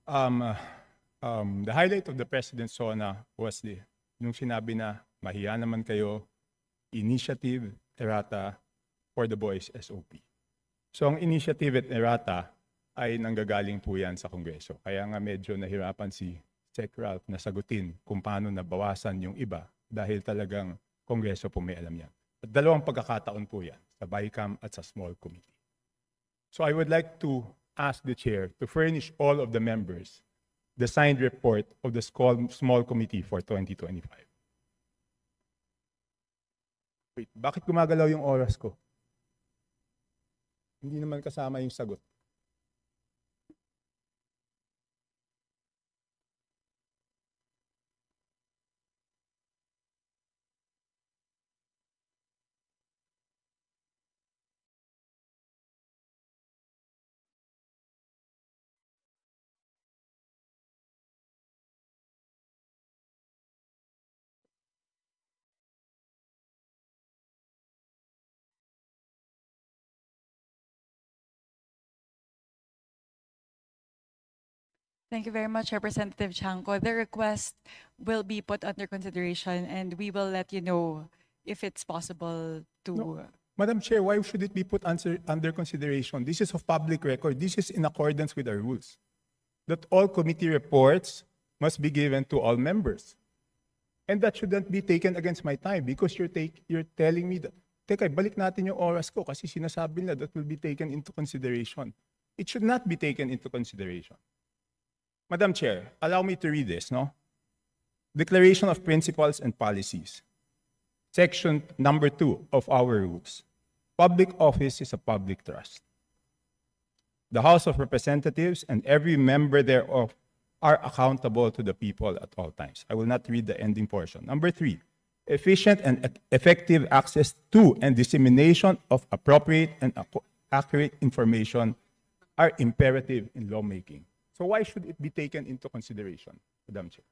The highlight of the President's SONA was nung sinabi na mahiya naman kayo, initiative, errata, for the boys SOP. So ang initiative at errata ay nanggagaling po yan sa Kongreso. Kaya nga medyo nahirapan si Sec. Ralph na sagutin kung paano nabawasan yung iba dahil talagang Kongreso po may alam yan. At dalawang pagkakataon po yan, sa BICAM at sa small committee. So I would like to ask the chair to furnish all of the members the signed report of the small committee for 2025. Wait, bakit gumagalaw yung oras ko? Hindi naman kasama yung sagot. Thank you very much, Representative Chanco. The request will be put under consideration and we will let you know if it's possible to... No. Madam Chair, why should it be put under consideration? This is of public record. This is in accordance with our rules. That all committee reports must be given to all members. And that shouldn't be taken against my time because you're telling me that, teka, balik natin yung oras ko kasi sinasabi nila that will be taken into consideration. It should not be taken into consideration. Madam Chair, allow me to read this, no? Declaration of Principles and Policies. Section number 2 of our rules. Public office is a public trust. The House of Representatives and every member thereof are accountable to the people at all times. I will not read the ending portion. Number 3, efficient and effective access to and dissemination of appropriate and accurate information are imperative in lawmaking. So why should it be taken into consideration, Madam Chair?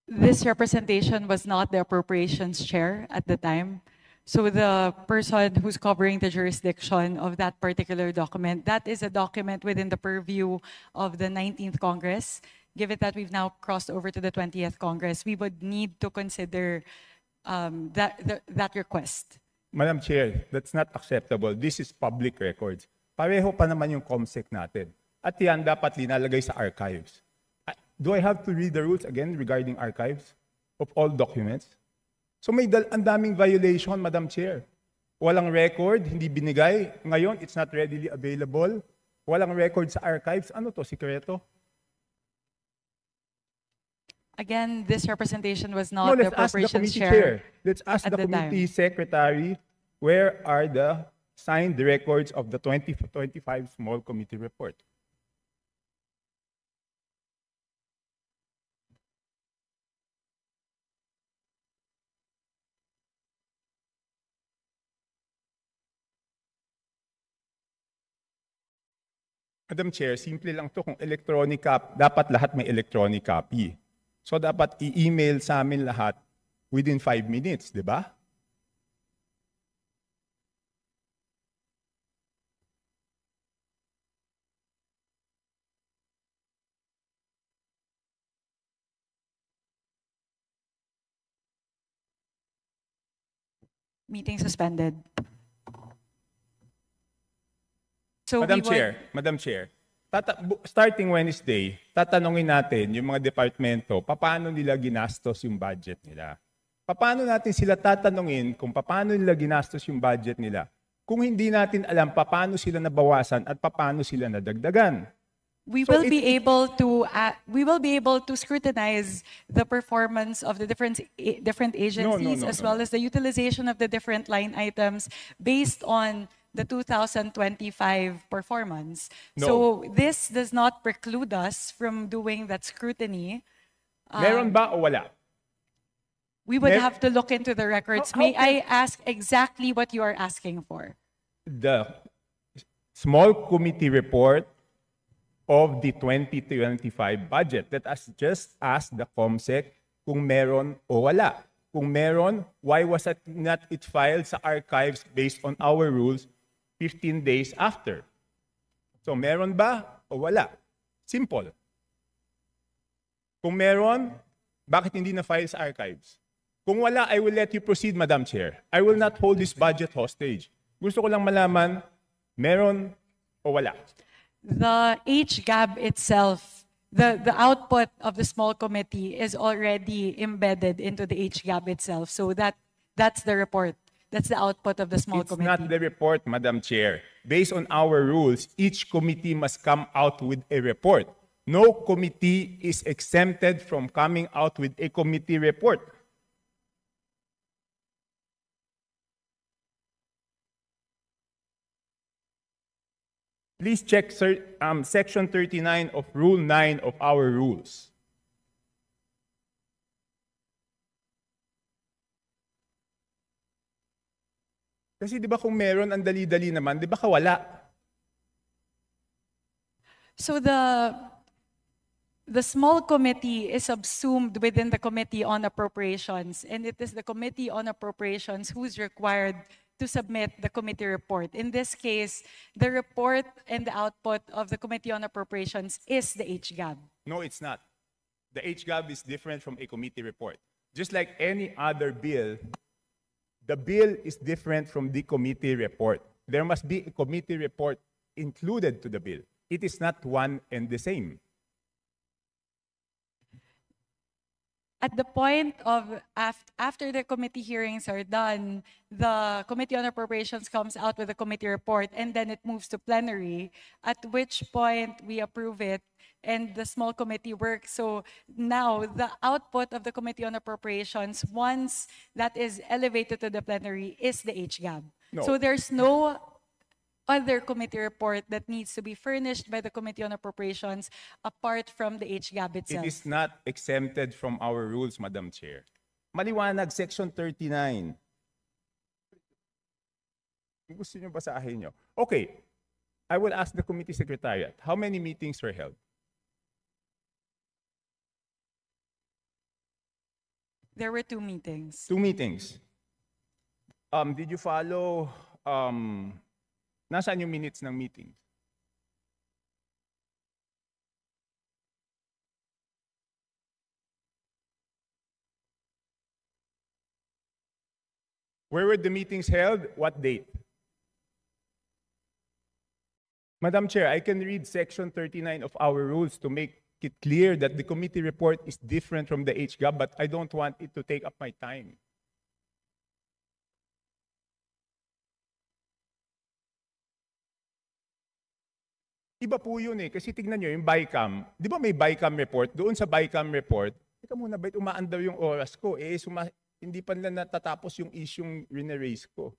This representation was not the Appropriations Chair at the time. So the person who's covering the jurisdiction of that particular document, that is a document within the purview of the 19th Congress. Given that we've now crossed over to the 20th Congress, we would need to consider that request. Madam Chair, that's not acceptable. This is public records. Pareho pa naman yung COMSEC natin. At yan dapat linalagay sa archives. Do I have to read the rules again regarding archives of all documents? So may ang daming violation, Madam Chair. Walang record, hindi binigay. Ngayon, it's not readily available. Walang record sa archives. Ano to, sikreto? Again, this representation was not the let's ask the Appropriations committee Chair. Let's ask at the the committee time. secretary, where are the signed records of the 2025 small committee report? Madam Chair, simple lang to. Kung electronic copy, dapat lahat may electronic copy. So dapat i-email sa amin lahat within 5 minutes, di ba? Meeting suspended. So Madam Chair, starting Wednesday, tatanungin natin yung mga departamento, paano nila ginastos yung budget nila. Paano natin sila tatanungin kung paano nila ginastos yung budget nila kung hindi natin alam paano sila nabawasan at paano sila nadagdagan. We will be able to scrutinize the performance of the different agencies as well as the utilization of the different line items based on the 2025 performance. No. So this does not preclude us from doing that scrutiny. Meron ba o wala? We would have to look into the records. May I ask exactly what you are asking for? The small committee report of the 2025 budget. Let us just ask the COMSEC kung meron o wala. Kung meron, why was it not filed sa archives based on our rules 15 days after. So meron ba o wala? Simple. Kung meron, bakit hindi na-file sa archives? Kung wala, I will let you proceed, Madam Chair. I will not hold this budget hostage. Gusto ko lang malaman, meron o wala? The HGAB itself, the output of the small committee is already embedded into the HGAB itself. So that's the report. That's the output of the small It's committee. not the report, Madam Chair. Based on our rules, each committee must come out with a report. No committee is exempted from coming out with a committee report. Please check Section 39 of Rule 9 of our rules. Kasi di ba kung meron, ang dali-dali naman, di ba kawala? So the small committee is subsumed within the Committee on Appropriations, and it is the Committee on Appropriations who's required to submit the committee report. In this case, the report and the output of the Committee on Appropriations is the HGAB. No, it's not. The HGAB is different from a committee report. Just like any other bill, the bill is different from the committee report. There must be a committee report included to the bill. It is not one and the same. At the point of after the committee hearings are done, the Committee on Appropriations comes out with a committee report, and then it moves to plenary, at which point we approve it and the small committee works. So now the output of the Committee on Appropriations, once that is elevated to the plenary, is the HGAB. No. So there's no other committee report that needs to be furnished by the Committee on Appropriations apart from the HGAB itself. It is not exempted from our rules, Madam Chair. Maliwanag, Section 39. Gusto niyo basahin niyo? Okay, I will ask the committee secretariat, how many meetings were held? There were 2 meetings. 2 meetings. Did you follow, nasaan yung minutes ng meetings? Where were the meetings held? What date? Madam Chair, I can read Section 39 of our rules to make it clear that the committee report is different from the HGAB, but I don't want it to take up my time. Iba po yun eh, kasi tignan nyo yung BICAM. Di ba may BICAM report? Doon sa BICAM report, teka muna, ba't umaandaw yung oras ko? Hindi pa nila natatapos yung isyung rineraise ko.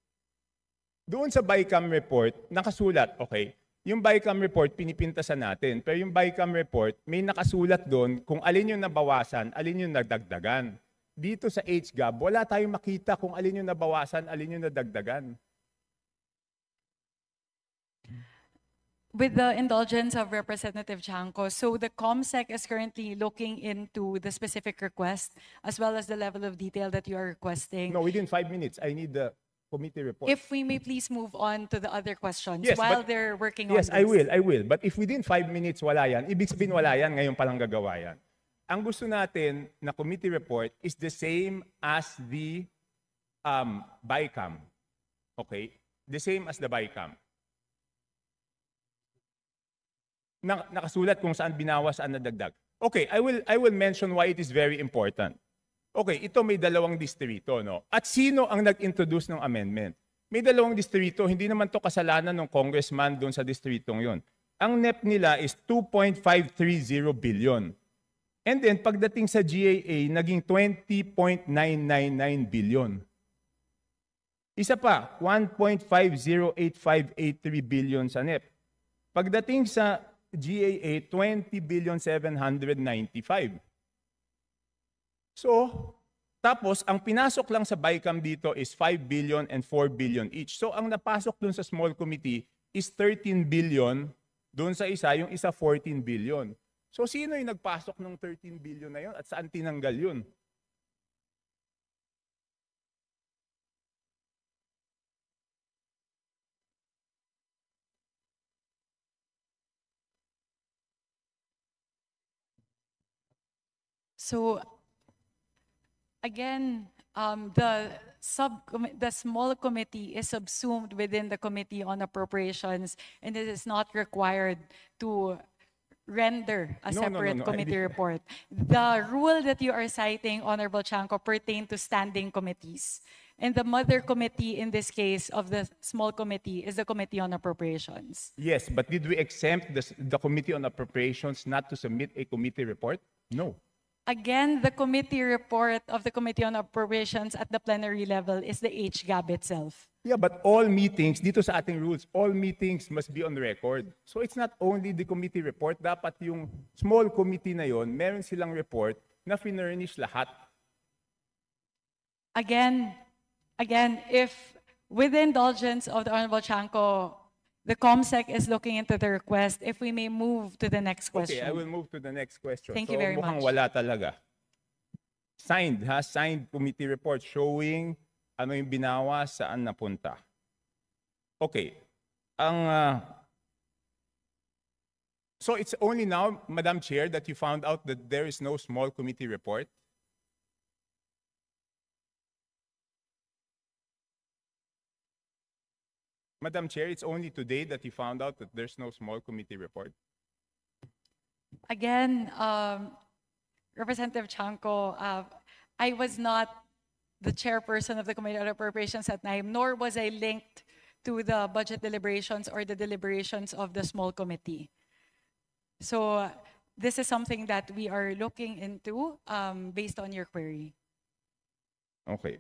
Doon sa BICAM report, nakasulat, okay, yung BICAM report, pinipintasan natin. Pero yung BICAM report, may nakasulat doon kung alin yung nabawasan, alin yung nagdagdagan. Dito sa HGAB, wala tayong makita kung alin yung nabawasan, alin yung nadagdagan. With the indulgence of Representative Chanco, so the COMSEC is currently looking into the specific request as well as the level of detail that you are requesting. No, within 5 minutes, I need the committee report. If we may please move on to the other questions Yes, while but- they're working on Yes, this. I will. But if within 5 minutes wala yan, ibig sabihin wala yan, ngayon palang gagawa yan. Ang gusto natin na committee report is the same as the BICAM. Okay? The same as the BICAM. Nakasulat kung saan binawas, saan nadagdag. Okay, I will mention why it is very important. Okay, ito may 2 distrito, no? At sino ang nag-introduce ng amendment? May 2 distrito, hindi naman to kasalanan ng congressman doon sa distritong yon. Ang NEP nila is 2.530 billion. And then pagdating sa GAA, naging 20.999 billion. Isa pa, 1.508583 billion sa NEP. Pagdating sa GAA, 20,795. So, tapos, ang pinasok lang sa BICAM dito is 5 billion and 4 billion each. So, ang napasok dun sa small committee is 13 billion, dun sa isa, yung isa 14 billion. So, sino yung nagpasok ng 13 billion na yun at saan tinanggal yun? So again, the small committee is subsumed within the Committee on Appropriations, and it is not required to render a No, no, no, separate no, I committee did- report. The rule that you are citing, Honorable Chanco, pertain to standing committees. And the mother committee in this case of the small committee is the Committee on Appropriations. Yes, but did we exempt the Committee on Appropriations not to submit a committee report? No. Again, the committee report of the Committee on Appropriations at the plenary level is the HGAB itself. Yeah, but all meetings, dito sa ating rules, all meetings must be on record. So it's not only the committee report, dapat yung small committee na yon, meron silang report na finurnish lahat. Again, if with the indulgence of the Honorable Chanco, the COMSEC is looking into the request, if we may move to the next question. Okay, I will move to the next question. Thank so, you very mukhang much. wala talaga. Signed committee report showing ano yung binawa, saan napunta. Okay. So it's only now, Madam Chair, that you found out that there is no small committee report? Madam Chair, it's only today that you found out that there's no small committee report? Again, Representative Chanco, I was not the chairperson of the Committee on Appropriations at time, nor was I linked to the budget deliberations or the deliberations of the small committee. So this is something that we are looking into based on your query. Okay.